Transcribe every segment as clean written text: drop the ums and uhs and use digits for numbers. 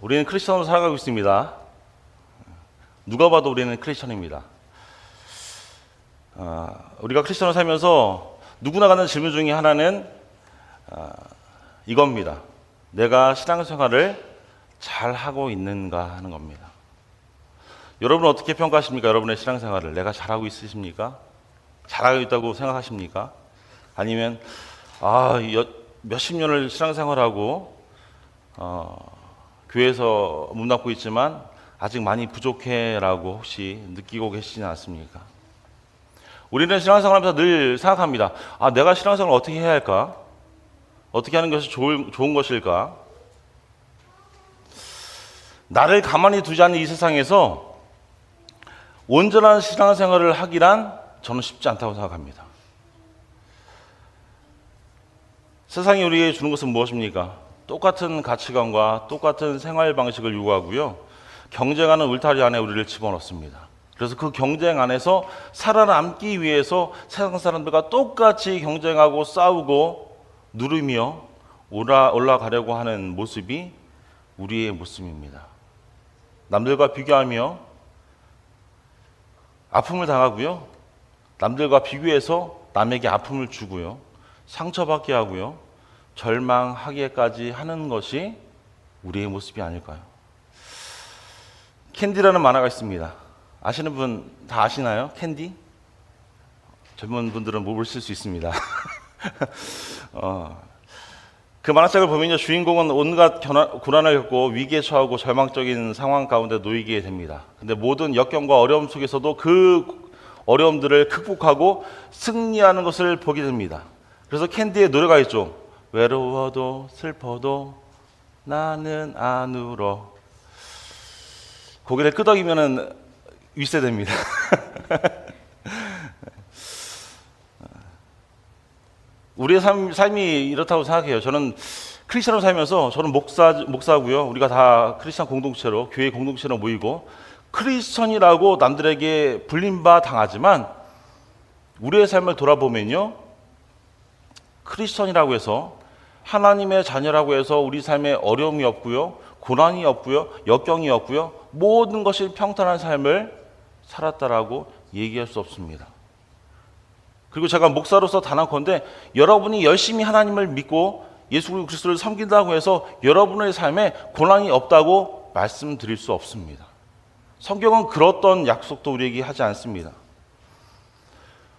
우리는 크리스천으로 살아가고 있습니다. 누가 봐도 우리는 크리스천입니다. 우리가 크리스천으로 살면서 누구나 가는 질문 중에 하나는 이겁니다. 내가 신앙생활을 잘 하고 있는가 하는 겁니다. 여러분 어떻게 평가하십니까? 여러분의 신앙생활을 내가 잘하고 있으십니까? 잘하고 있다고 생각하십니까? 아니면 몇십 년을 신앙생활하고 교회에서 문 닫고 있지만 아직 많이 부족해라고 혹시 느끼고 계시지 않습니까? 우리는 신앙생활하면서 늘 생각합니다. 내가 신앙생활을 어떻게 해야 할까? 어떻게 하는 것이 좋은 것일까? 나를 가만히 두지 않는 이 세상에서 온전한 신앙생활을 하기란 저는 쉽지 않다고 생각합니다. 세상이 우리에게 주는 것은 무엇입니까? 똑같은 가치관과 똑같은 생활 방식을 요구하고요. 경쟁하는 울타리 안에 우리를 집어넣습니다. 그래서 그 경쟁 안에서 살아남기 위해서 세상 사람들과 똑같이 경쟁하고 싸우고 누르며 올라가려고 하는 모습이 우리의 모습입니다. 남들과 비교하며 아픔을 당하고요. 남들과 비교해서 남에게 아픔을 주고요. 상처받게 하고요. 절망하게까지 하는 것이 우리의 모습이 아닐까요? 캔디라는 만화가 있습니다. 아시는 분 다 아시나요? 캔디? 젊은 분들은 모르실 수 있습니다. 그 만화책을 보면요, 주인공은 온갖 고난을 겪고 위기에 처하고 절망적인 상황 가운데 놓이게 됩니다. 근데 모든 역경과 어려움 속에서도 그 어려움들을 극복하고 승리하는 것을 보게 됩니다. 그래서 캔디의 노래가 있죠. 외로워도 슬퍼도 나는 안 울어. 고개를 끄덕이면은 윗세됩니다. 우리의 삶이 이렇다고 생각해요. 저는 크리스천으로 살면서 저는 목사고요. 우리가 다 크리스천 공동체로 교회 공동체로 모이고 크리스천이라고 남들에게 불림바 당하지만 우리의 삶을 돌아보면요. 크리스천이라고 해서 하나님의 자녀라고 해서 우리 삶에 어려움이 없고요. 고난이 없고요. 역경이 없고요. 모든 것이 평탄한 삶을 살았다라고 얘기할 수 없습니다. 그리고 제가 목사로서 단언컨대 여러분이 열심히 하나님을 믿고 예수 그리스도를 섬긴다고 해서 여러분의 삶에 고난이 없다고 말씀드릴 수 없습니다. 성경은 그렇던 약속도 우리에게 하지 않습니다.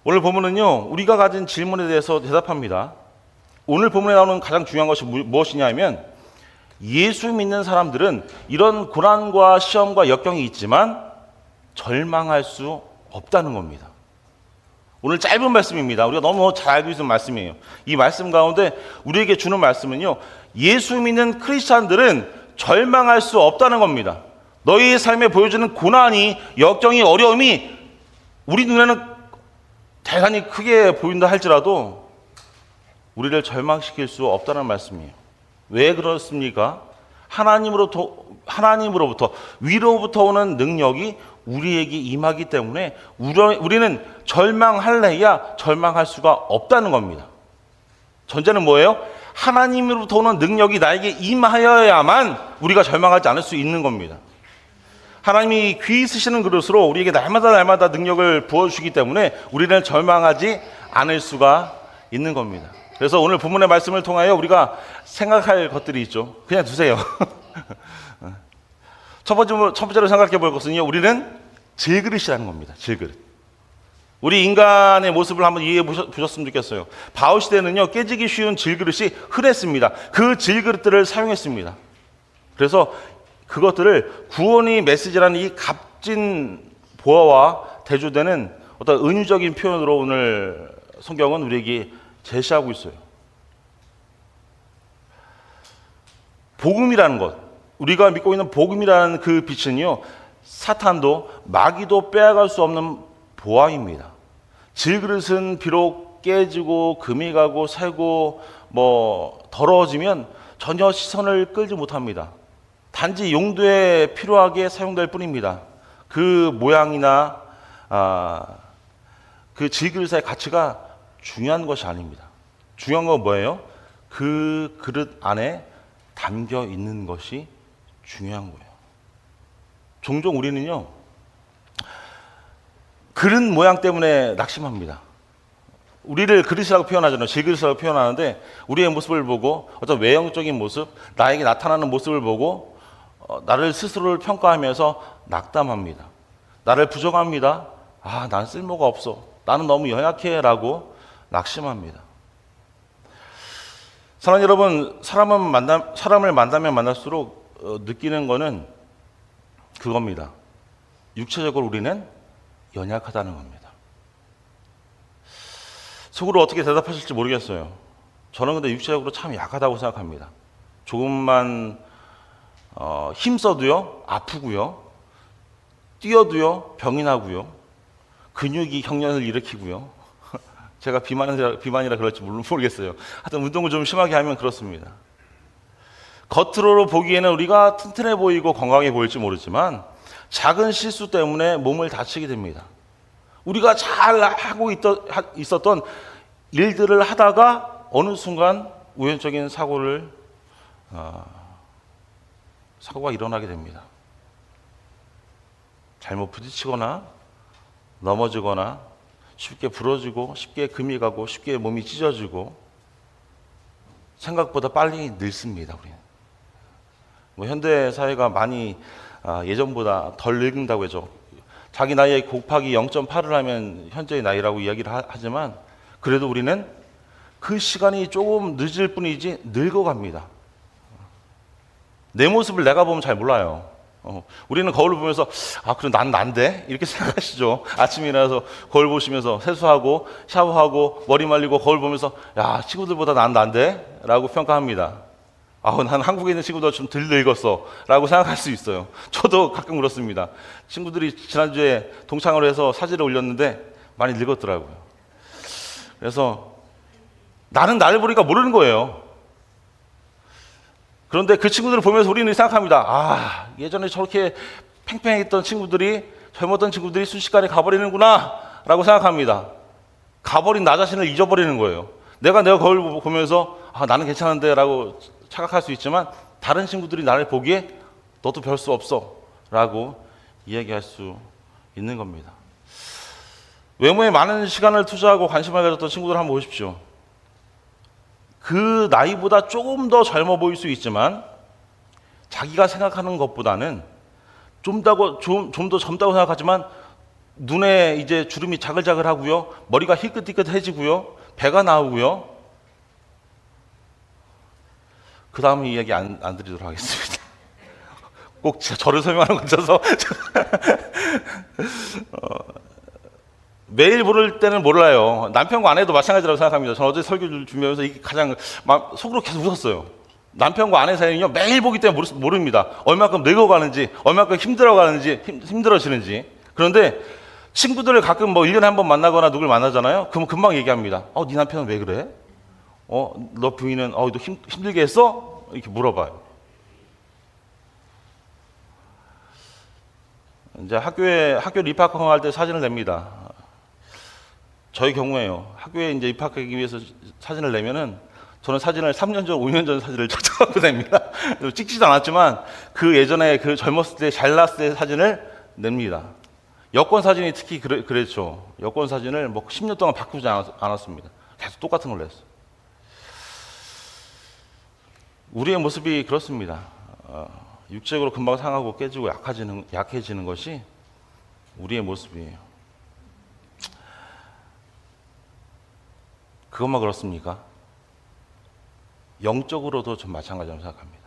오늘 본문은요, 우리가 가진 질문에 대해서 대답합니다. 오늘 본문에 나오는 가장 중요한 것이 무엇이냐면 예수 믿는 사람들은 이런 고난과 시험과 역경이 있지만 절망할 수 없다는 겁니다. 오늘 짧은 말씀입니다. 우리가 너무 잘 알고 있는 말씀이에요. 이 말씀 가운데 우리에게 주는 말씀은요, 예수 믿는 크리스찬들은 절망할 수 없다는 겁니다. 너희의 삶에 보여주는 고난이, 역경이, 어려움이 우리 눈에는 대단히 크게 보인다 할지라도 우리를 절망시킬 수 없다는 말씀이에요. 왜 그렇습니까? 하나님으로부터 위로부터 오는 능력이 우리에게 임하기 때문에 우리는 절망할래야 절망할 수가 없다는 겁니다. 전제는 뭐예요? 하나님으로부터 오는 능력이 나에게 임하여야만 우리가 절망하지 않을 수 있는 겁니다. 하나님이 귀 쓰시는 그릇으로 우리에게 날마다 능력을 부어주시기 때문에 우리는 절망하지 않을 수가 있는 겁니다. 그래서 오늘 본문의 말씀을 통하여 우리가 생각할 것들이 있죠. 그냥 두세요. 첫 번째로 생각해 볼 것은요, 우리는 질그릇이라는 겁니다. 질그릇. 우리 인간의 모습을 한번 이해해 보셨으면 좋겠어요. 바울 시대는요, 깨지기 쉬운 질그릇이 흔했습니다. 그 질그릇들을 사용했습니다. 그래서 그것들을 구원의 메시지라는 이 값진 보화와 대조되는 어떤 은유적인 표현으로 오늘 성경은 우리에게 제시하고 있어요. 복음이라는 것, 우리가 믿고 있는 복음이라는 그 빛은요, 사탄도 마귀도 빼앗을 수 없는 보화입니다. 질그릇은 비록 깨지고 금이 가고 새고 더러워지면 전혀 시선을 끌지 못합니다. 단지 용도에 필요하게 사용될 뿐입니다. 그 모양이나 그 질그릇의 가치가 중요한 것이 아닙니다. 중요한 건 뭐예요? 그 그릇 안에 담겨 있는 것이 중요한 거예요. 종종 우리는요, 그릇 모양 때문에 낙심합니다. 우리를 그릇이라고 표현하잖아요. 질그릇이라고 표현하는데 우리의 모습을 보고 어떤 외형적인 모습, 나에게 나타나는 모습을 보고 나를 스스로를 평가하면서 낙담합니다. 나를 부정합니다. 난 쓸모가 없어. 나는 너무 연약해 라고 낙심합니다. 사랑하는 여러분, 사람을 만나면 만날수록 느끼는 거는 그겁니다. 육체적으로 우리는 연약하다는 겁니다. 속으로 어떻게 대답하실지 모르겠어요. 저는 근데 육체적으로 참 약하다고 생각합니다. 조금만 힘써도요, 아프고요. 뛰어도요, 병이 나고요. 근육이 경련을 일으키고요. 제가 비만이라 그럴지 모르겠어요. 하여튼 운동을 좀 심하게 하면 그렇습니다. 겉으로 보기에는 우리가 튼튼해 보이고 건강해 보일지 모르지만 작은 실수 때문에 몸을 다치게 됩니다. 우리가 잘 하고 있었던 일들을 하다가 어느 순간 우연적인 사고가 일어나게 됩니다. 잘못 부딪히거나 넘어지거나 쉽게 부러지고 쉽게 금이 가고 쉽게 몸이 찢어지고 생각보다 빨리 늙습니다. 우리는. 현대 사회가 많이 예전보다 덜 늙는다고 해죠. 자기 나이에 곱하기 0.8을 하면 현재의 나이라고 이야기를 하지만 그래도 우리는 그 시간이 조금 늦을 뿐이지 늙어갑니다. 내 모습을 내가 보면 잘 몰라요. 우리는 거울을 보면서 그럼 난 난데? 이렇게 생각하시죠. 아침에 일어나서 거울 보시면서 세수하고 샤워하고 머리 말리고 거울 보면서 친구들보다 난 난데? 라고 평가합니다. 난 한국에 있는 친구들 좀 덜 늙었어 라고 생각할 수 있어요. 저도 가끔 그렇습니다. 친구들이 지난주에 동창을 해서 사진을 올렸는데 많이 늙었더라고요. 그래서 나는 나를 보니까 모르는 거예요. 그런데 그 친구들을 보면서 우리는 생각합니다. 예전에 저렇게 팽팽했던 친구들이, 젊었던 친구들이 순식간에 가버리는구나 라고 생각합니다. 가버린 나 자신을 잊어버리는 거예요. 내가 거울 보면서 나는 괜찮은데 라고 착각할 수 있지만 다른 친구들이 나를 보기에 너도 별 수 없어 라고 이야기할 수 있는 겁니다. 외모에 많은 시간을 투자하고 관심을 가졌던 친구들 한번 보십시오. 그 나이보다 조금 더 젊어 보일 수 있지만 자기가 생각하는 것보다는 좀 더 젊다고 생각하지만 눈에 이제 주름이 자글자글하고요. 머리가 희끗희끗해지고요. 배가 나오고요. 그 다음 이야기 안 드리도록 하겠습니다. 꼭 저를 설명하는 것 같아서 매일 부를 때는 몰라요. 남편과 아내도 마찬가지라고 생각합니다. 저는 어제 설교를 준비하면서 이게 가장 속으로 계속 웃었어요. 남편과 아내 사이는요, 매일 보기 때문에 모릅니다. 얼마큼 늙어가는지, 얼마큼 힘들어지는지. 그런데 친구들을 가끔 1년에 한 번 만나거나 누굴 만나잖아요. 그러면 금방 얘기합니다. 네 남편은 왜 그래? 너 부인은 너 힘들게 했어? 이렇게 물어봐요. 이제 학교 입학할 때 사진을 냅니다. 저희 경우에요. 학교에 이제 입학하기 위해서 사진을 내면은 저는 사진을 3년 전, 5년 전 사진을 척척하고 냅니다. 찍지도 않았지만 그 예전에 그 젊었을 때, 잘났을 때 사진을 냅니다. 여권 사진이 특히 그랬죠. 여권 사진을 10년 동안 바꾸지 않았습니다. 계속 똑같은 걸 냈어요. 우리의 모습이 그렇습니다. 육적으로 금방 상하고 깨지고 약해지는 것이 우리의 모습이에요. 그것만 그렇습니까? 영적으로도 좀 마찬가지라고 생각합니다.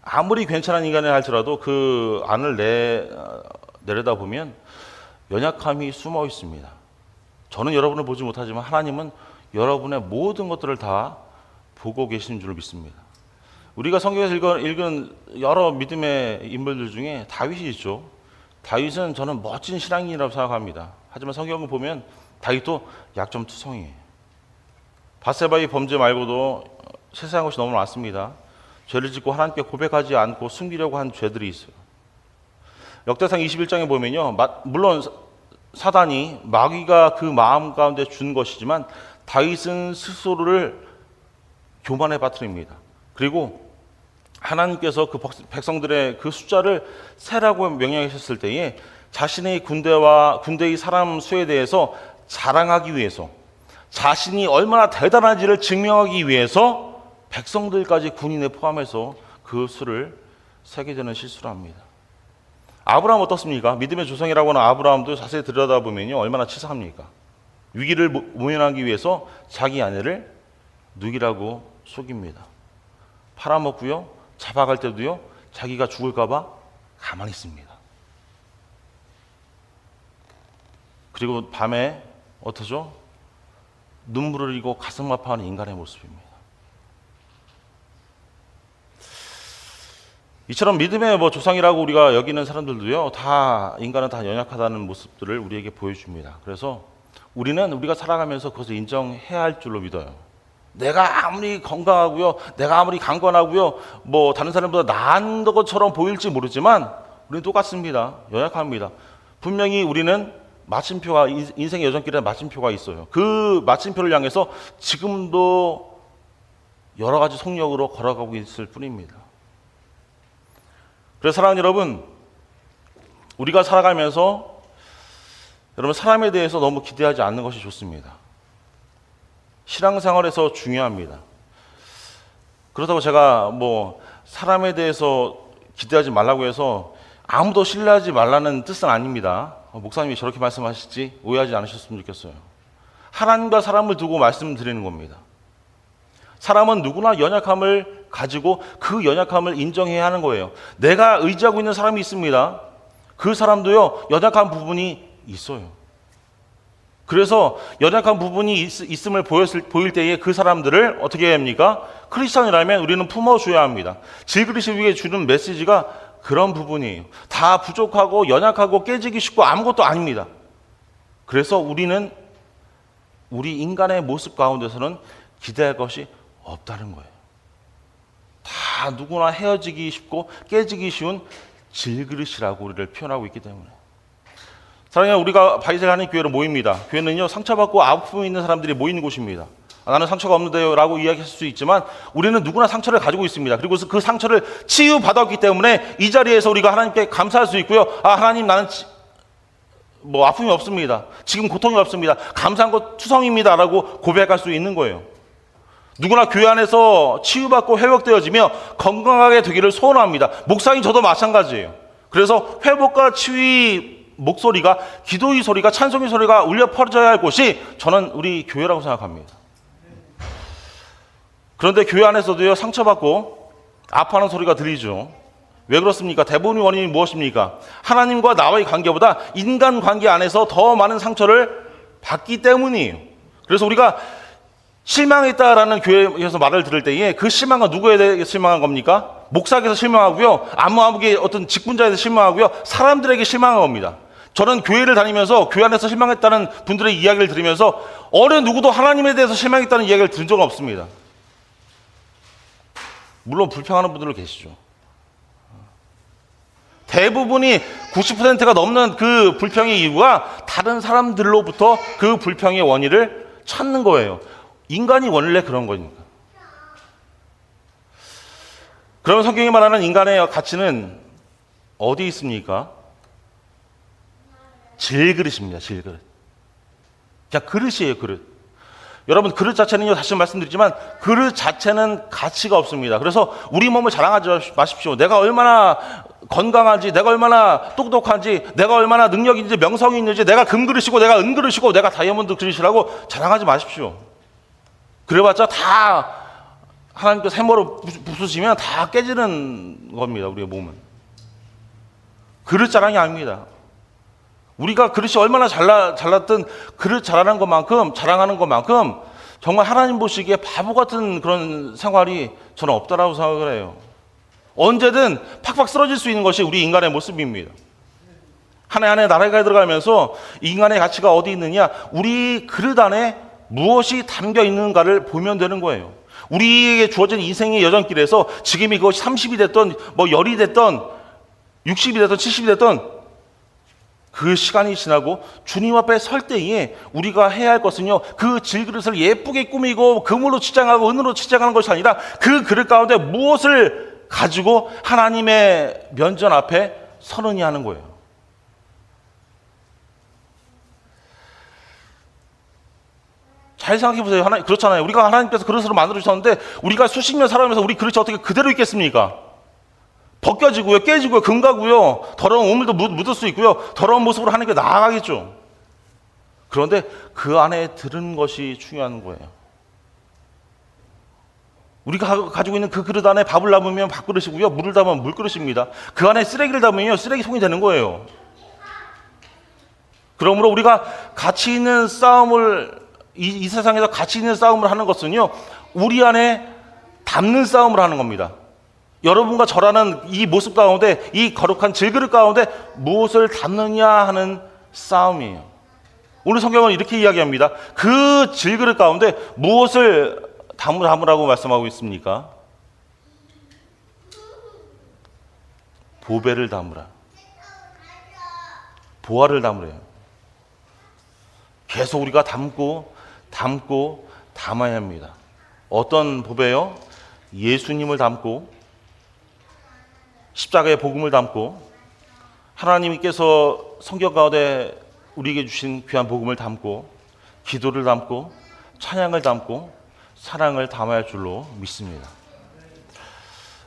아무리 괜찮은 인간이 할지라도 그 안을 내려다보면 연약함이 숨어 있습니다. 저는 여러분을 보지 못하지만 하나님은 여러분의 모든 것들을 다 보고 계신 줄 믿습니다. 우리가 성경에서 읽은 여러 믿음의 인물들 중에 다윗이 있죠. 다윗은 저는 멋진 신앙인이라고 생각합니다. 하지만 성경을 보면 다윗도 약점투성이에요. 밧세바의 범죄 말고도 세세한 것이 너무 많습니다. 죄를 짓고 하나님께 고백하지 않고 숨기려고 한 죄들이 있어요. 역대상 21장에 보면요, 물론 사단이 마귀가 그 마음 가운데 준 것이지만 다윗은 스스로를 교만에 빠뜨립니다. 그리고 하나님께서 그 백성들의 그 숫자를 세라고 명령하셨을 때에 자신의 군대의 사람 수에 대해서 자랑하기 위해서, 자신이 얼마나 대단한지를 증명하기 위해서 백성들까지 군인에 포함해서 그 수를 세게 되는 실수를 합니다. 아브라함 어떻습니까? 믿음의 조상이라고 하는 아브라함도 자세히 들여다보면요, 얼마나 치사합니까? 위기를 모면하기 위해서 자기 아내를 누이라고 속입니다. 팔아먹고요, 잡아갈 때도요, 자기가 죽을까 봐 가만히 있습니다. 그리고 밤에 어떠죠? 눈물을 흘리고 가슴 아파하는 인간의 모습입니다. 이처럼 믿음의 조상이라고 우리가 여기는 사람들도요, 인간은 다 연약하다는 모습들을 우리에게 보여줍니다. 그래서 우리가 살아가면서 그것을 인정해야 할 줄로 믿어요. 내가 아무리 건강하고요, 내가 아무리 강건하고요, 다른 사람보다 나은 것처럼 보일지 모르지만 우리는 똑같습니다. 연약합니다. 분명히 우리는 마침표가, 인생의 여정길에 마침표가 있어요. 그 마침표를 향해서 지금도 여러 가지 속력으로 걸어가고 있을 뿐입니다. 그래서 사랑하는 여러분, 우리가 살아가면서 여러분 사람에 대해서 너무 기대하지 않는 것이 좋습니다. 신앙생활에서 중요합니다. 그렇다고 제가 사람에 대해서 기대하지 말라고 해서 아무도 신뢰하지 말라는 뜻은 아닙니다. 목사님이 저렇게 말씀하실지 오해하지 않으셨으면 좋겠어요. 하나님과 사람을 두고 말씀드리는 겁니다. 사람은 누구나 연약함을 가지고 그 연약함을 인정해야 하는 거예요. 내가 의지하고 있는 사람이 있습니다. 그 사람도요, 연약한 부분이 있어요. 그래서 연약한 부분이 있음을 보일 때에 그 사람들을 어떻게 해야 합니까? 크리스찬이라면 우리는 품어줘야 합니다. 질그릇을 위해 주는 메시지가 그런 부분이에요. 다 부족하고 연약하고 깨지기 쉽고 아무것도 아닙니다. 그래서 우리는 우리 인간의 모습 가운데서는 기대할 것이 없다는 거예요. 다 누구나 헤어지기 쉽고 깨지기 쉬운 질그릇이라고 우리를 표현하고 있기 때문에. 사랑하는 우리가 바이셀 하는 교회로 모입니다. 교회는요, 상처받고 아픔이 있는 사람들이 모이는 곳입니다. 나는 상처가 없는데요 라고 이야기할 수 있지만 우리는 누구나 상처를 가지고 있습니다. 그리고 그 상처를 치유받았기 때문에 이 자리에서 우리가 하나님께 감사할 수 있고요. 하나님, 나는 아픔이 없습니다. 지금 고통이 없습니다. 감사한 것 투성입니다 라고 고백할 수 있는 거예요. 누구나 교회 안에서 치유받고 회복되어지며 건강하게 되기를 소원합니다. 목사님 저도 마찬가지예요. 그래서 회복과 치유의 목소리가, 기도의 소리가, 찬송의 소리가 울려 퍼져야 할 곳이 저는 우리 교회라고 생각합니다. 그런데 교회 안에서도요, 상처받고 아파하는 소리가 들리죠. 왜 그렇습니까? 대부분의 원인이 무엇입니까? 하나님과 나와의 관계보다 인간관계 안에서 더 많은 상처를 받기 때문이에요. 그래서 우리가 실망했다라는 교회에서 말을 들을 때에 그 실망은 누구에 대해 실망한 겁니까? 목사에게서 실망하고요, 아무개 어떤 직분자에서 실망하고요, 사람들에게 실망한 겁니다. 저는 교회를 다니면서 교회 안에서 실망했다는 분들의 이야기를 들으면서 어느 누구도 하나님에 대해서 실망했다는 이야기를 들은 적은 없습니다. 물론 불평하는 분들도 계시죠. 대부분이 90%가 넘는 그 불평의 이유가 다른 사람들로부터 그 불평의 원인을 찾는 거예요. 인간이 원래 그런 거니까. 그럼 성경이 말하는 인간의 가치는 어디 있습니까? 질그릇입니다. 질그릇. 그냥 그릇이에요. 그릇. 여러분, 그릇 자체는요, 다시 말씀드리지만 그릇 자체는 가치가 없습니다. 그래서 우리 몸을 자랑하지 마십시오. 내가 얼마나 건강한지, 내가 얼마나 똑똑한지, 내가 얼마나 능력이 있는지, 명성이 있는지, 내가 금그릇이고 내가 은그릇이고 내가 다이아몬드 그릇이라고 자랑하지 마십시오. 그래봤자 다 하나님께서 해머로 부수시면 다 깨지는 겁니다. 우리의 몸은. 그릇 자랑이 아닙니다. 우리가 그릇이 얼마나 잘났든 그릇 자랑하는 것만큼 정말 하나님 보시기에 바보 같은 그런 생활이 저는 없다라고 생각을 해요. 언제든 팍팍 쓰러질 수 있는 것이 우리 인간의 모습입니다. 하나의 나라가 들어가면서 인간의 가치가 어디 있느냐, 우리 그릇 안에 무엇이 담겨 있는가를 보면 되는 거예요. 우리에게 주어진 인생의 여정길에서 지금이 그것이 30이 됐던 열이 됐던 60이 됐던 70이 됐던 그 시간이 지나고 주님 앞에 설 때에 우리가 해야 할 것은요, 그 질그릇을 예쁘게 꾸미고 금으로 치장하고 은으로 치장하는 것이 아니라 그 그릇 가운데 무엇을 가지고 하나님의 면전 앞에 서느니 하는 거예요. 잘 생각해 보세요. 그렇잖아요. 우리가 하나님께서 그릇으로 만들어 주셨는데 우리가 수십 년 살아오면서 우리 그릇이 어떻게 그대로 있겠습니까? 벗겨지고요, 깨지고요, 금가고요, 더러운 오물도 묻을 수 있고요, 더러운 모습으로 하나님께 나아가겠죠. 그런데 그 안에 들은 것이 중요한 거예요. 우리가 가지고 있는 그 그릇 안에 밥을 담으면 밥그릇이고요, 물을 담으면 물그릇입니다. 그 안에 쓰레기를 담으면 쓰레기통이 되는 거예요. 그러므로 우리가 가치 있는 싸움을 이 세상에서 가치 있는 싸움을 하는 것은요, 우리 안에 담는 싸움을 하는 겁니다. 여러분과 저라는 이 모습 가운데, 이 거룩한 질그릇 가운데 무엇을 담느냐 하는 싸움이에요. 오늘 성경은 이렇게 이야기합니다. 그 질그릇 가운데 무엇을 담으라고 말씀하고 있습니까? 보배를 담으라. 보화를 담으래요. 계속 우리가 담고 담아야 합니다. 어떤 보배요? 예수님을 담고, 십자가의 복음을 담고, 하나님께서 성경 가운데 우리에게 주신 귀한 복음을 담고, 기도를 담고, 찬양을 담고, 사랑을 담아야 할 줄로 믿습니다.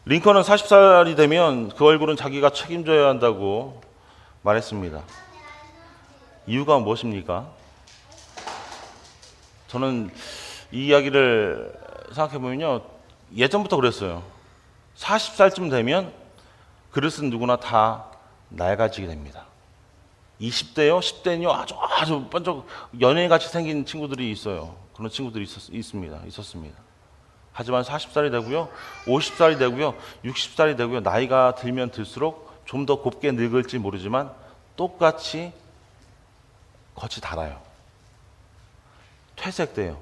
링컨은 40살이 되면 그 얼굴은 자기가 책임져야 한다고 말했습니다. 이유가 무엇입니까? 저는 이 이야기를 생각해보면요, 예전부터 그랬어요. 40살쯤 되면 그릇은 누구나 다 낡아지게 됩니다. 20대요, 10대는요, 아주 번쩍 연예인같이 생긴 친구들이 있어요. 그런 친구들이 있었습니다. 하지만 40살이 되고요, 50살이 되고요, 60살이 되고요, 나이가 들면 들수록 좀 더 곱게 늙을지 모르지만 똑같이 겉이 달아요. 퇴색돼요.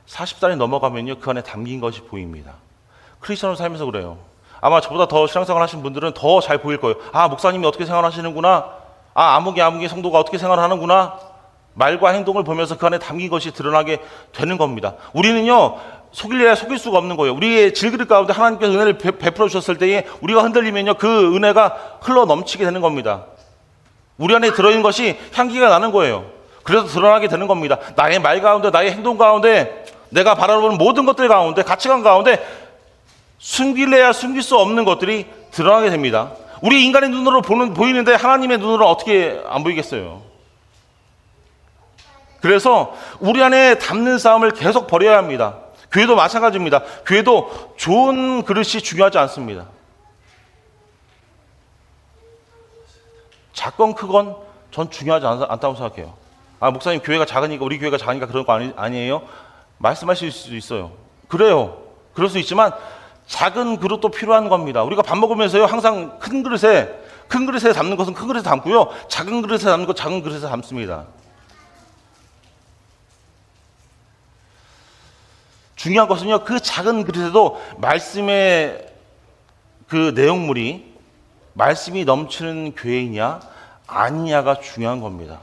40살이 넘어가면요, 그 안에 담긴 것이 보입니다. 크리스천으로 살면서 그래요. 아마 저보다 더 신앙생활 하신 분들은 더 잘 보일 거예요. 아, 목사님이 어떻게 생활하시는구나. 아, 아무개 성도가 어떻게 생활하는구나. 말과 행동을 보면서 그 안에 담긴 것이 드러나게 되는 겁니다. 우리는요, 속일래야 속일 수가 없는 거예요. 우리의 질그릇 가운데 하나님께서 은혜를 베풀어 주셨을 때에 우리가 흔들리면요, 그 은혜가 흘러 넘치게 되는 겁니다. 우리 안에 들어있는 것이 향기가 나는 거예요. 그래서 드러나게 되는 겁니다. 나의 말 가운데, 나의 행동 가운데, 내가 바라보는 모든 것들 가운데, 가치관 가운데 숨길래야 숨길 수 없는 것들이 드러나게 됩니다. 우리 인간의 눈으로 보이는데 하나님의 눈으로는 어떻게 안 보이겠어요? 그래서 우리 안에 담는 싸움을 계속 벌여야 합니다. 교회도 마찬가지입니다. 교회도 좋은 그릇이 중요하지 않습니다. 작건 크건 전 중요하지 않다고 생각해요. 아, 목사님 교회가 작으니까, 우리 교회가 작으니까 그런 거 아니에요? 말씀하실 수 있어요. 그래요. 그럴 수 있지만 작은 그릇도 필요한 겁니다. 우리가 밥 먹으면서요, 항상 큰 그릇에 담는 것은 큰 그릇에 담고요, 작은 그릇에 담는 것 작은 그릇에 담습니다. 중요한 것은요, 그 작은 그릇에도 말씀의 그 내용물이 말씀이 넘치는 교회이냐 아니냐가 중요한 겁니다.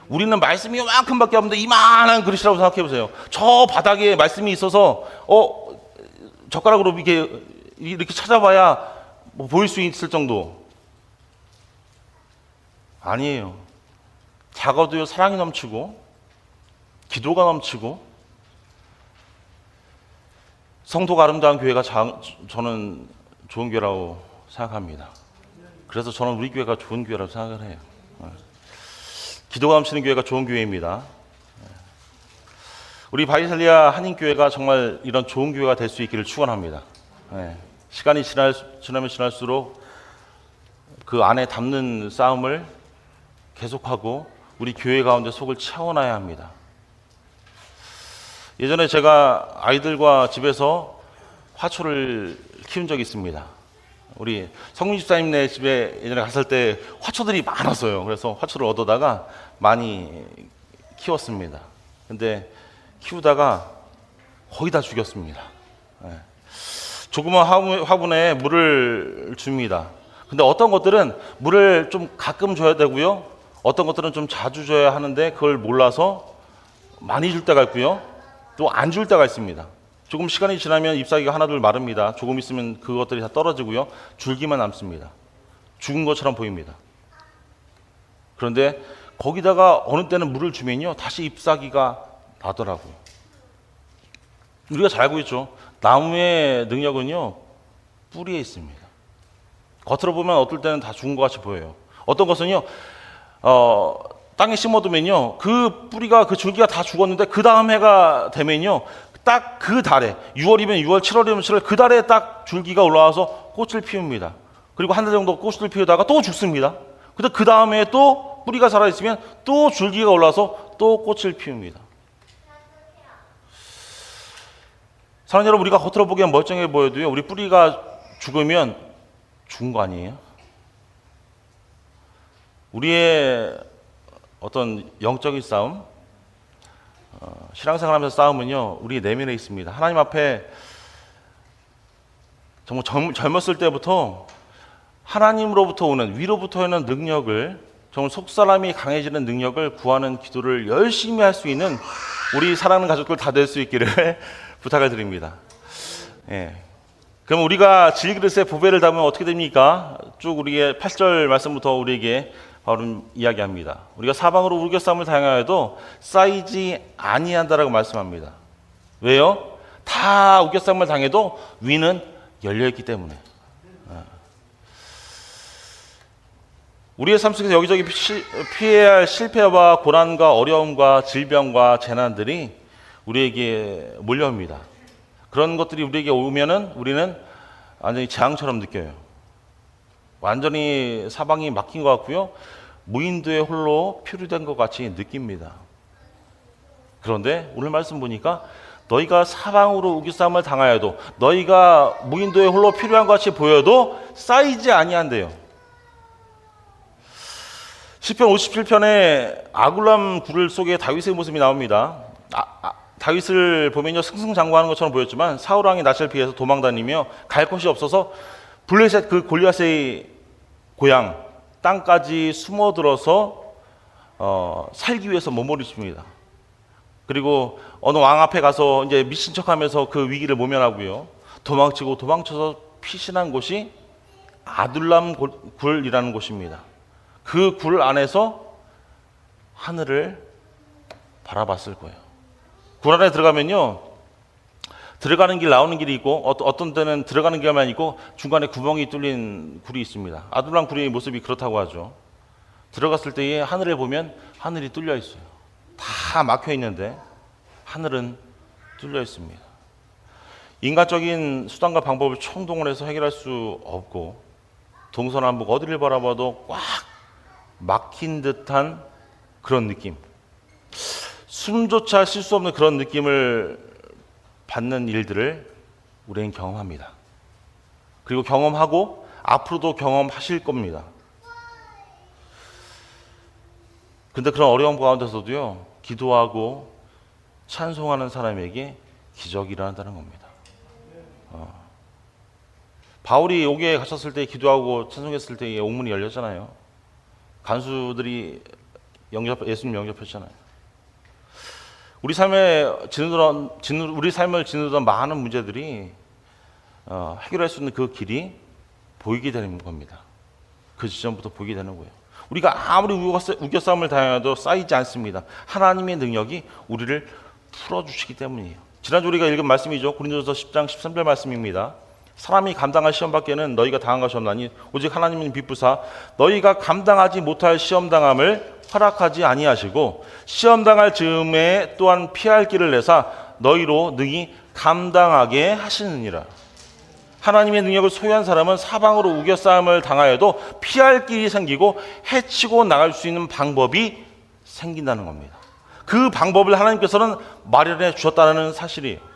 우리는 말씀이 요만큼밖에 없는데 이만한 그릇이라고 생각해 보세요. 저 바닥에 말씀이 있어서 젓가락으로 이렇게 찾아봐야 뭐 보일 수 있을 정도. 아니에요. 작아도요, 사랑이 넘치고 기도가 넘치고 성도가 아름다운 교회가 저는 좋은 교회라고 생각합니다. 그래서 저는 우리 교회가 좋은 교회라고 생각을 해요. 기도가 넘치는 교회가 좋은 교회입니다. 우리 바이셀리아 한인교회가 정말 이런 좋은 교회가 될 수 있기를 축원합니다. 시간이 지나면 지날수록 그 안에 담는 싸움을 계속하고 우리 교회 가운데 속을 채워놔야 합니다. 예전에 제가 아이들과 집에서 화초를 키운 적이 있습니다. 우리 성민 집사님네 집에 예전에 갔을 때 화초들이 많았어요. 그래서 화초를 얻어다가 많이 키웠습니다. 근데 키우다가 거의 다 죽였습니다. 조그만 화분에 물을 줍니다. 근데 어떤 것들은 물을 좀 가끔 줘야 되고요, 어떤 것들은 좀 자주 줘야 하는데 그걸 몰라서 많이 줄 때가 있고요, 또 안 줄 때가 있습니다. 조금 시간이 지나면 잎사귀가 하나둘 마릅니다. 조금 있으면 그것들이 다 떨어지고요. 줄기만 남습니다. 죽은 것처럼 보입니다. 그런데 거기다가 어느 때는 물을 주면요, 다시 잎사귀가 나더라고요. 우리가 잘 알고 있죠. 나무의 능력은요, 뿌리에 있습니다. 겉으로 보면 어떨 때는 다 죽은 것 같이 보여요. 어떤 것은요, 땅에 심어두면요, 그 뿌리가, 그 줄기가 다 죽었는데 그 다음 해가 되면요, 딱 그 달에 6월이면 6월, 7월이면 7월, 그 달에 딱 줄기가 올라와서 꽃을 피웁니다. 그리고 한 달 정도 꽃을 피우다가 또 죽습니다. 근데 그 다음에 또 뿌리가 살아있으면 또 줄기가 올라와서 또 꽃을 피웁니다. 사랑하는 여러분, 우리가 겉으로 보기엔 멀쩡해 보여도요, 우리 뿌리가 죽으면 죽은 거 아니에요? 우리의 어떤 영적인 싸움, 신앙생활하면서 싸움은요, 우리 내면에 있습니다. 하나님 앞에 정말 젊었을 때부터 하나님으로부터 오는, 위로부터 오는 능력을, 정말 속사람이 강해지는 능력을 구하는 기도를 열심히 할 수 있는 우리 사랑하는 가족들 다 될 수 있기를 부탁을 드립니다. 예. 그럼 우리가 질그릇에 보배를 담으면 어떻게 됩니까? 쭉 우리의 8절 말씀부터 우리에게 바로 이야기합니다. 우리가 사방으로 우겨싸움을 당하여도 쌓이지 아니한다라고 말씀합니다. 왜요? 다 우겨싸움을 당해도 위는 열려있기 때문에. 우리의 삶 속에서 여기저기 피해야 할 실패와 고난과 어려움과 질병과 재난들이 우리에게 몰려옵니다. 그런 것들이 우리에게 오면은 우리는 완전히 재앙처럼 느껴요. 완전히 사방이 막힌 것 같고요, 무인도에 홀로 표류된 것 같이 느낍니다. 그런데 오늘 말씀 보니까 너희가 사방으로 우기싸움을 당하여도, 너희가 무인도에 홀로 필요한 것 같이 보여도 쌓이지 아니한대요. 시편 57편에 아굴람 굴 속에 다윗의 모습이 나옵니다. 다윗을 보면요, 승승장구하는 것처럼 보였지만 사울 왕의 낯을 피해서 도망다니며 갈 곳이 없어서 블레셋 그 골리앗의 고향 땅까지 숨어들어서 살기 위해서 몸부림칩니다. 그리고 어느 왕 앞에 가서 이제 미친 척하면서 그 위기를 모면하고요, 도망쳐서 피신한 곳이 아둘람 굴이라는 곳입니다. 그 굴 안에서 하늘을 바라봤을 거예요. 굴 안에 들어가면요, 들어가는 길 나오는 길이 있고, 어떤 때는 들어가는 길만 있고 중간에 구멍이 뚫린 굴이 있습니다. 아둘람 굴의 모습이 그렇다고 하죠. 들어갔을 때에 하늘을 보면 하늘이 뚫려 있어요. 다 막혀 있는데 하늘은 뚫려 있습니다. 인간적인 수단과 방법을 총동원해서 해결할 수 없고, 동서남북 어디를 바라봐도 꽉 막힌 듯한 그런 느낌, 숨조차 쉴 수 없는 그런 느낌을 받는 일들을 우리는 경험합니다. 그리고 경험하고 앞으로도 경험하실 겁니다. 근데 그런 어려움 가운데서도요, 기도하고 찬송하는 사람에게 기적이 일어난다는 겁니다. 바울이 옥에 갇혔을 때 기도하고 찬송했을 때 옥문이 열렸잖아요. 간수들이 예수님 영접했잖아요. 우리 삶을 지누던 많은 문제들이 해결할 수 있는 그 길이 보이게 되는 겁니다. 그 지점부터 보이게 되는 거예요. 우리가 아무리 우겨싸움을 당해도 쌓이지 않습니다. 하나님의 능력이 우리를 풀어주시기 때문이에요. 지난주 우리가 읽은 말씀이죠. 고린도전서 10장 13절 말씀입니다. 사람이 감당할 시험 밖에는 너희가 당한 것이 없나니 오직 하나님은 비부사 너희가 감당하지 못할 시험 당함을 허락하지 아니하시고 시험 당할 즈음에 또한 피할 길을 내사 너희로 능히 감당하게 하시느니라. 하나님의 능력을 소유한 사람은 사방으로 우겨싸움을 당하여도 피할 길이 생기고 해치고 나갈 수 있는 방법이 생긴다는 겁니다. 그 방법을 하나님께서는 마련해 주셨다는 사실이에요.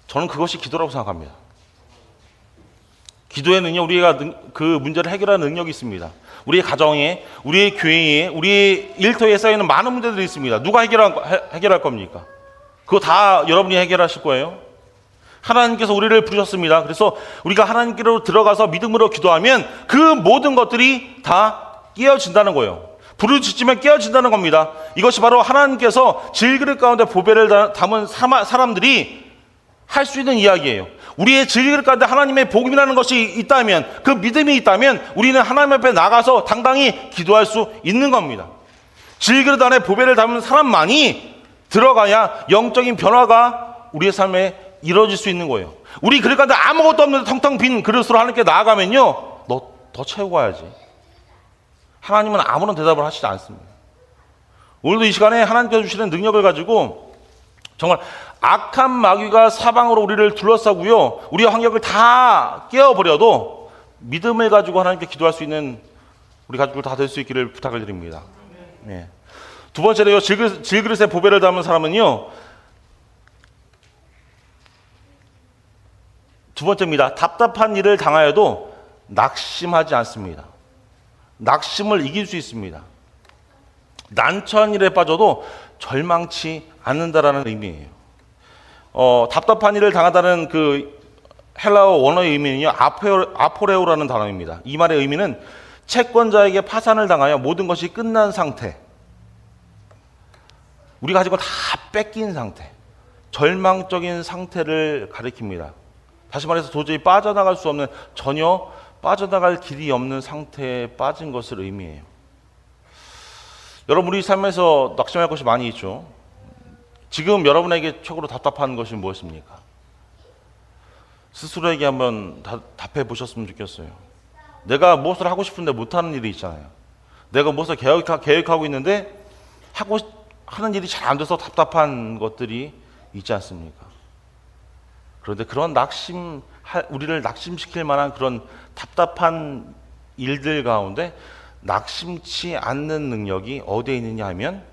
저는 그것이 기도라고 생각합니다. 기도의 능력, 우리가 그 문제를 해결하는 능력이 있습니다. 우리의 가정에, 우리의 교회에, 우리의 일터에 쌓이는 많은 문제들이 있습니다. 누가 해결할 겁니까? 그거 다 여러분이 해결하실 거예요. 하나님께서 우리를 부르셨습니다. 그래서 우리가 하나님께로 들어가서 믿음으로 기도하면 그 모든 것들이 다 깨어진다는 거예요. 부르짖으면 깨어진다는 겁니다. 이것이 바로 하나님께서 질그릇 가운데 보배를 담은 사람들이 할 수 있는 이야기예요. 우리의 질그릇 가운데 하나님의 복음이라는 것이 있다면, 그 믿음이 있다면 우리는 하나님 앞에 나가서 당당히 기도할 수 있는 겁니다. 질그릇 안에 보배를 담은 사람만이 들어가야 영적인 변화가 우리의 삶에 이루어질 수 있는 거예요. 우리 그릇 가운데 아무것도 없는 텅텅 빈 그릇으로 하나님께 나아가면요, 너 더 채우고 가야지. 하나님은 아무런 대답을 하시지 않습니다. 오늘도 이 시간에 하나님께서 주시는 능력을 가지고 정말 악한 마귀가 사방으로 우리를 둘러싸고요, 우리의 환경을 다 깨어버려도 믿음을 가지고 하나님께 기도할 수 있는 우리 가족들 다 될 수 있기를 부탁을 드립니다. 네. 두 번째로요, 질그릇에 보배를 담은 사람은요, 두 번째입니다. 답답한 일을 당하여도 낙심하지 않습니다. 낙심을 이길 수 있습니다. 난처한 일에 빠져도 절망치 않는다라는 의미예요. 답답한 일을 당하다는 그 헬라어 원어의 의미는요, 아포레오라는 단어입니다. 이 말의 의미는 채권자에게 파산을 당하여 모든 것이 끝난 상태, 우리가 가진 걸 다 뺏긴 상태, 절망적인 상태를 가리킵니다. 다시 말해서 도저히 빠져나갈 수 없는, 전혀 빠져나갈 길이 없는 상태에 빠진 것을 의미해요. 여러분, 우리 삶에서 낙심할 것이 많이 있죠. 지금 여러분에게 최고로 답답한 것이 무엇입니까? 스스로에게 한번 답해 보셨으면 좋겠어요. 내가 무엇을 하고 싶은데 못하는 일이 있잖아요. 내가 무엇을 계획하고 있는데 하는 일이 잘 안 돼서 답답한 것들이 있지 않습니까? 그런데 그런 우리를 낙심시킬 만한 그런 답답한 일들 가운데 낙심치 않는 능력이 어디에 있느냐 하면,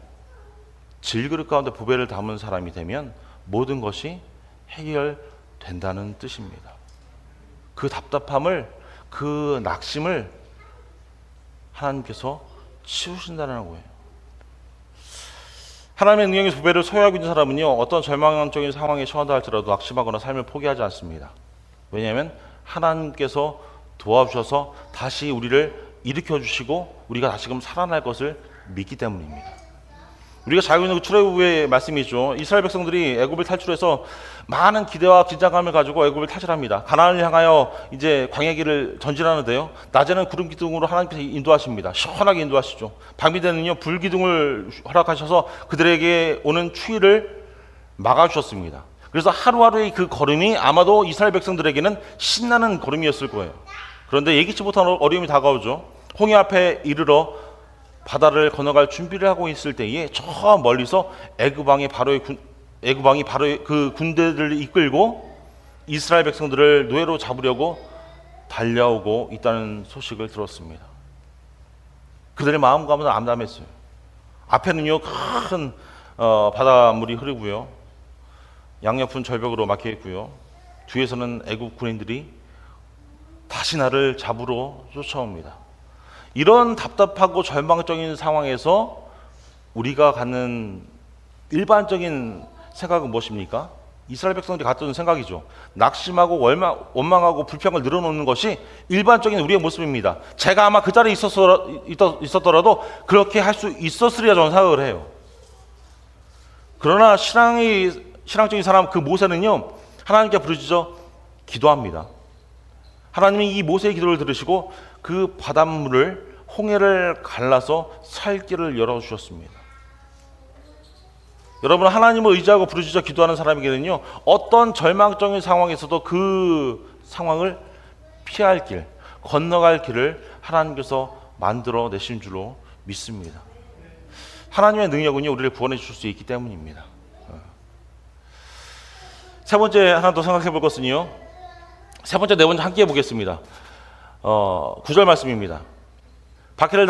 질그릇 가운데 보배를 담은 사람이 되면 모든 것이 해결된다는 뜻입니다. 그 답답함을, 그 낙심을 하나님께서 치우신다는 거예요. 하나님의 능력의 보배를 소유하고 있는 사람은요, 어떤 절망적인 상황에 처한다 할지라도 낙심하거나 삶을 포기하지 않습니다. 왜냐하면 하나님께서 도와주셔서 다시 우리를 일으켜주시고 우리가 다시금 살아날 것을 믿기 때문입니다. 우리가 잘 알고 있는 그 출애굽의 말씀이죠. 이스라엘 백성들이 애굽을 탈출해서 많은 기대와 긴장감을 가지고 애굽을 탈출합니다. 가나안을 향하여 이제 광야길을 전진하는데요, 낮에는 구름 기둥으로 하나님께서 인도하십니다. 시원하게 인도하시죠. 밤이 되면요, 불 기둥을 허락하셔서 그들에게 오는 추위를 막아주셨습니다. 그래서 하루하루의 그 걸음이 아마도 이스라엘 백성들에게는 신나는 걸음이었을 거예요. 그런데 예기치 못한 어려움이 다가오죠. 홍해 앞에 이르러 바다를 건너갈 준비를 하고 있을 때에 저 멀리서 애굽왕이 바로 그 군대들을 이끌고 이스라엘 백성들을 노예로 잡으려고 달려오고 있다는 소식을 들었습니다. 그들의 마음과는 암담했어요. 앞에는요, 큰 바닷물이 흐르고요, 양옆은 절벽으로 막혀 있고요, 뒤에서는 애굽 군인들이 다시 나를 잡으러 쫓아옵니다. 이런 답답하고 절망적인 상황에서 우리가 갖는 일반적인 생각은 무엇입니까? 이스라엘 백성들이 갖던 생각이죠. 낙심하고 원망하고 불평을 늘어놓는 것이 일반적인 우리의 모습입니다. 제가 아마 그 자리에 있었더라도 그렇게 할 수 있었으리라 저는 생각을 해요. 그러나 신앙적인 사람, 그 모세는요, 하나님께 부르짖어 기도합니다. 하나님이 이 모세의 기도를 들으시고 그 바닷물을, 홍해를 갈라서 살 길을 열어주셨습니다. 여러분, 하나님을 의지하고 부르짖어 기도하는 사람에게는요, 어떤 절망적인 상황에서도 그 상황을 피할 길, 건너갈 길을 하나님께서 만들어 내신 줄로 믿습니다. 하나님의 능력은요, 우리를 구원해 주실 수 있기 때문입니다. 세 번째 하나 더 생각해 볼 것은요, 세 번째, 네 번째 함께 해보겠습니다. 9절 말씀입니다. 박해를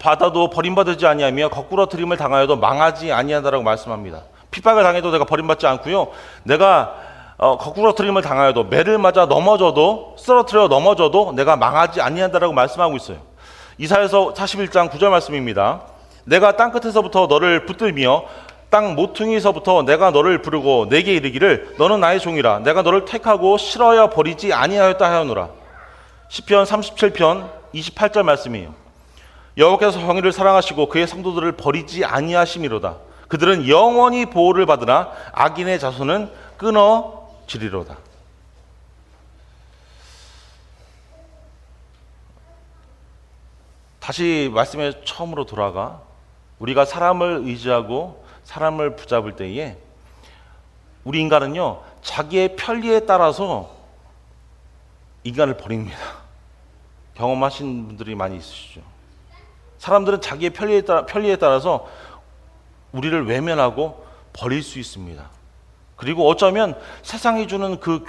받아도 버림받지 아니하며 거꾸로 트림을 당하여도 망하지 아니한다라고 말씀합니다. 핍박을 당해도 내가 버림받지 않고요, 내가 거꾸로 트림을 당하여도, 매를 맞아 넘어져도, 쓰러뜨려 넘어져도 내가 망하지 아니한다라고 말씀하고 있어요. 이사야서 41장 9절 말씀입니다. 내가 땅끝에서부터 너를 붙들며 땅 모퉁이에서부터 내가 너를 부르고 내게 이르기를 너는 나의 종이라. 내가 너를 택하고 싫어하여 버리지 아니하였다 하였노라. 시편 37편 28절 말씀이에요. 여호와께서 형제를 사랑하시고 그의 성도들을 버리지 아니하심이로다. 그들은 영원히 보호를 받으나 악인의 자손은 끊어지리로다. 다시 말씀의 처음으로 돌아가 우리가 사람을 의지하고 사람을 붙잡을 때에 우리 인간은요 자기의 편리에 따라서 인간을 버립니다. 경험하신 분들이 많이 있으시죠. 사람들은 자기의 편리에 따라서 우리를 외면하고 버릴 수 있습니다. 그리고 어쩌면 세상이 주는 그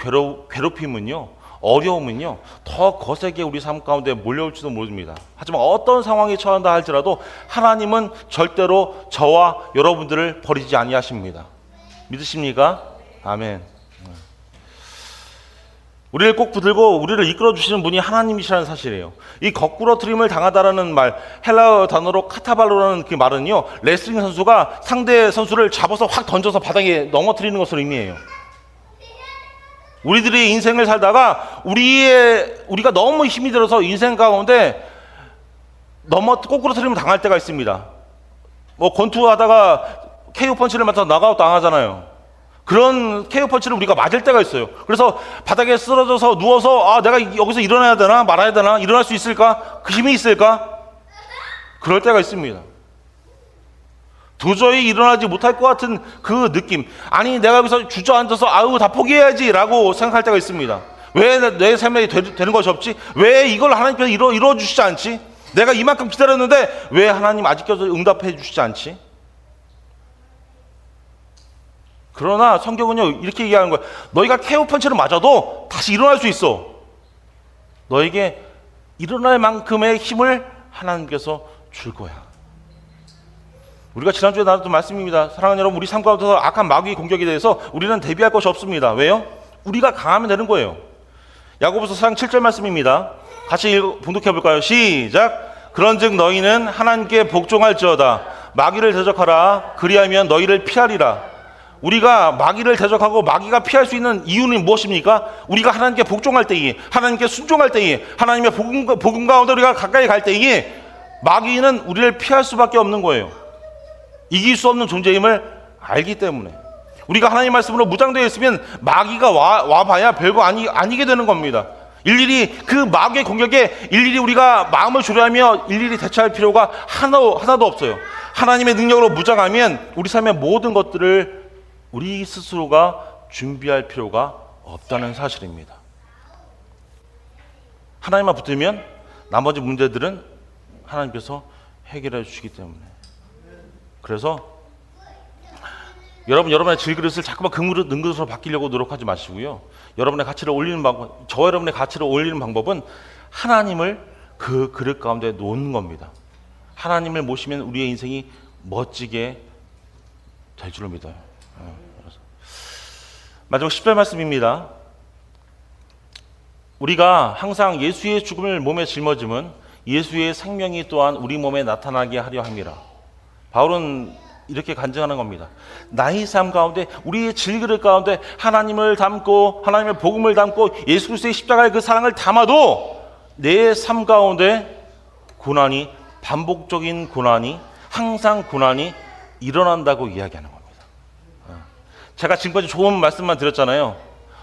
괴롭힘은요, 어려움은요, 더 거세게 우리 삶 가운데 몰려올지도 모릅니다. 하지만 어떤 상황에 처한다 할지라도 하나님은 절대로 저와 여러분들을 버리지 아니하십니다. 믿으십니까? 아멘. 우리를 꼭 붙들고 우리를 이끌어 주시는 분이 하나님이시라는 사실이에요. 이 거꾸러뜨림을 당하다라는 말, 헬라어 단어로 카타발로라는 그 말은요, 레슬링 선수가 상대 선수를 잡아서 확 던져서 바닥에 넘어뜨리는 것을 의미해요. 우리들이 인생을 살다가 우리가 너무 힘이 들어서 인생 가운데 거꾸러뜨림을 당할 때가 있습니다. 뭐 권투하다가 KO 펀치를 맞아서 나가웃 당하잖아요. 그런 KO 펀치를 우리가 맞을 때가 있어요. 그래서 바닥에 쓰러져서 누워서 내가 여기서 일어나야 되나 말아야 되나, 일어날 수 있을까, 그 힘이 있을까, 그럴 때가 있습니다. 도저히 일어나지 못할 것 같은 그 느낌, 아니 내가 여기서 주저앉아서 다 포기해야지 라고 생각할 때가 있습니다. 왜 내 삶에 되는 것이 없지? 왜 이걸 하나님께서 이루어주시지 않지? 내가 이만큼 기다렸는데 왜 하나님 아직까지 응답해 주시지 않지? 그러나 성경은요 이렇게 얘기하는 거예요. 너희가 KO 펀치를 맞아도 다시 일어날 수 있어. 너에게 일어날 만큼의 힘을 하나님께서 줄 거야. 우리가 지난주에 나눴던 말씀입니다. 사랑하는 여러분, 우리 삶 가운데서 악한 마귀의 공격에 대해서 우리는 대비할 것이 없습니다. 왜요? 우리가 강하면 되는 거예요. 야고보서 4장 7절 말씀입니다. 같이 봉독해 볼까요? 시작. 그런즉 너희는 하나님께 복종할지어다. 마귀를 대적하라. 그리하면 너희를 피하리라. 우리가 마귀를 대적하고 마귀가 피할 수 있는 이유는 무엇입니까? 우리가 하나님께 복종할 때에, 하나님께 순종할 때에, 하나님의 복음 가운데 우리가 가까이 갈 때에 마귀는 우리를 피할 수밖에 없는 거예요. 이길 수 없는 존재임을 알기 때문에. 우리가 하나님 말씀으로 무장되어 있으면 마귀가 와봐야 별거 아니게 되는 겁니다. 일일이 그 마귀의 공격에 일일이 우리가 마음을 조려하며 일일이 대처할 필요가 하나도 없어요. 하나님의 능력으로 무장하면 우리 삶의 모든 것들을 우리 스스로가 준비할 필요가 없다는 사실입니다. 하나님만 붙들면 나머지 문제들은 하나님께서 해결해 주시기 때문에. 그래서 여러분의 질그릇을 자꾸만 금그릇, 능그릇으로 바뀌려고 노력하지 마시고요. 여러분의 가치를 올리는 방법, 저와 여러분의 가치를 올리는 방법은 하나님을 그 그릇 가운데 놓는 겁니다. 하나님을 모시면 우리의 인생이 멋지게 될 줄로 믿어요. 마지막 10절 말씀입니다. 우리가 항상 예수의 죽음을 몸에 짊어짐은 예수의 생명이 또한 우리 몸에 나타나게 하려 함이라. 바울은 이렇게 간증하는 겁니다. 나의 삶 가운데, 우리의 질그릇 가운데 하나님을 담고, 하나님의 복음을 담고 예수 그리스도의 십자가의 그 사랑을 담아도 내 삶 가운데 고난이, 반복적인 고난이, 항상 고난이 일어난다고 이야기하는 겁니다. 제가 지금까지 좋은 말씀만 드렸잖아요.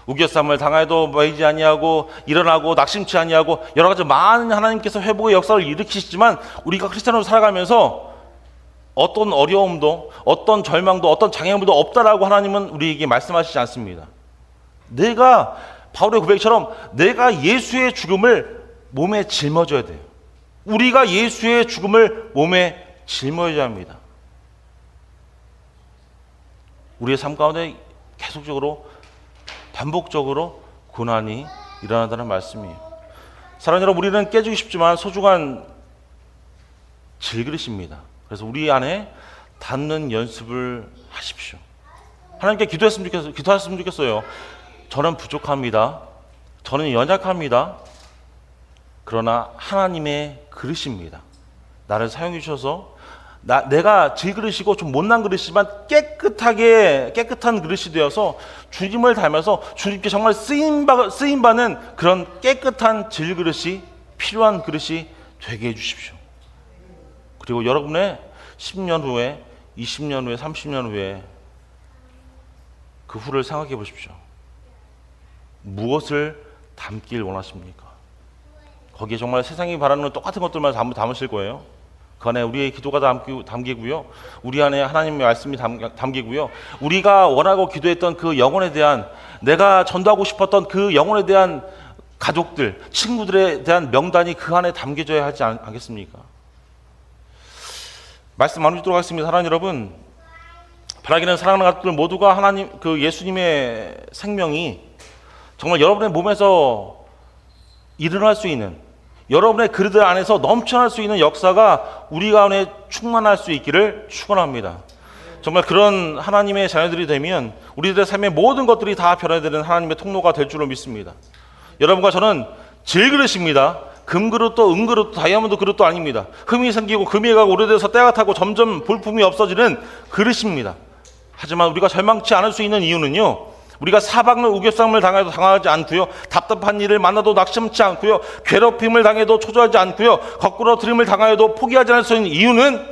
우겨쌈을 당해도 매이지 아니하고 일어나고 낙심치 아니하고 여러 가지 많은 하나님께서 회복의 역사를 일으키시지만 우리가 크리스찬으로 살아가면서 어떤 어려움도, 어떤 절망도, 어떤 장애물도 없다라고 하나님은 우리에게 말씀하시지 않습니다. 바울의 고백처럼 내가 예수의 죽음을 몸에 짊어져야 돼요. 우리가 예수의 죽음을 몸에 짊어져야 합니다. 우리의 삶 가운데 계속적으로 반복적으로 고난이 일어난다는 말씀이에요. 사랑하는 여러분, 우리는 깨지기 쉽지만 소중한 질그릇입니다. 그래서 우리 안에 닿는 연습을 하십시오. 하나님께 기도하셨으면 좋겠어요. 저는 부족합니다. 저는 연약합니다. 그러나 하나님의 그릇입니다. 나를 사용해 주셔서 내가 질그릇이고 좀 못난 그릇이지만 깨끗한 그릇이 되어서 주님을 닮아서 주님께 정말 쓰임받는 그런 깨끗한 질그릇이, 필요한 그릇이 되게 해주십시오. 그리고 여러분의 10년 후에, 20년 후에, 30년 후에 그 후를 생각해 보십시오. 무엇을 담길 원하십니까? 거기에 정말 세상이 바라는 똑같은 것들만 담으실 거예요. 그 안에 우리의 기도가 담기고요. 우리 안에 하나님의 말씀이 담기고요. 우리가 원하고 기도했던 그 영혼에 대한, 내가 전도하고 싶었던 그 영혼에 대한 가족들, 친구들에 대한 명단이 그 안에 담겨져야 하지 않겠습니까? 말씀 나누도록 하겠습니다. 사랑하는 여러분, 바라기는 사랑하는 가족들 모두가 하나님, 그 예수님의 생명이 정말 여러분의 몸에서 일어날 수 있는, 여러분의 그릇들 안에서 넘쳐날 수 있는 역사가 우리 가운데 충만할 수 있기를 축원합니다. 정말 그런 하나님의 자녀들이 되면 우리들의 삶의 모든 것들이 다 변화되는 하나님의 통로가 될 줄로 믿습니다. 여러분과 저는 질그릇입니다. 금그릇도 은그릇도 다이아몬드 그릇도 아닙니다. 흠이 생기고 금이 가고 오래돼서 때가 타고 점점 볼품이 없어지는 그릇입니다. 하지만 우리가 절망치 않을 수 있는 이유는요, 우리가 사방을 우겨쌈을 당해도 당하지 않고요, 답답한 일을 만나도 낙심치 않고요, 괴롭힘을 당해도 초조하지 않고요, 거꾸로 들임을 당하여도 포기하지 않을 수 있는 이유는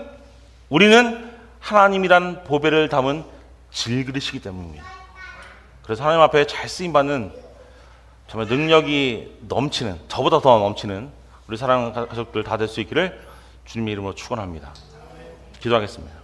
우리는 하나님이란 보배를 담은 질그릇이기 때문입니다. 그래서 하나님 앞에 잘 쓰임받는 정말 능력이 넘치는, 저보다 더 넘치는 우리 사랑하는 가족들 다 될 수 있기를 주님의 이름으로 축원합니다. 기도하겠습니다.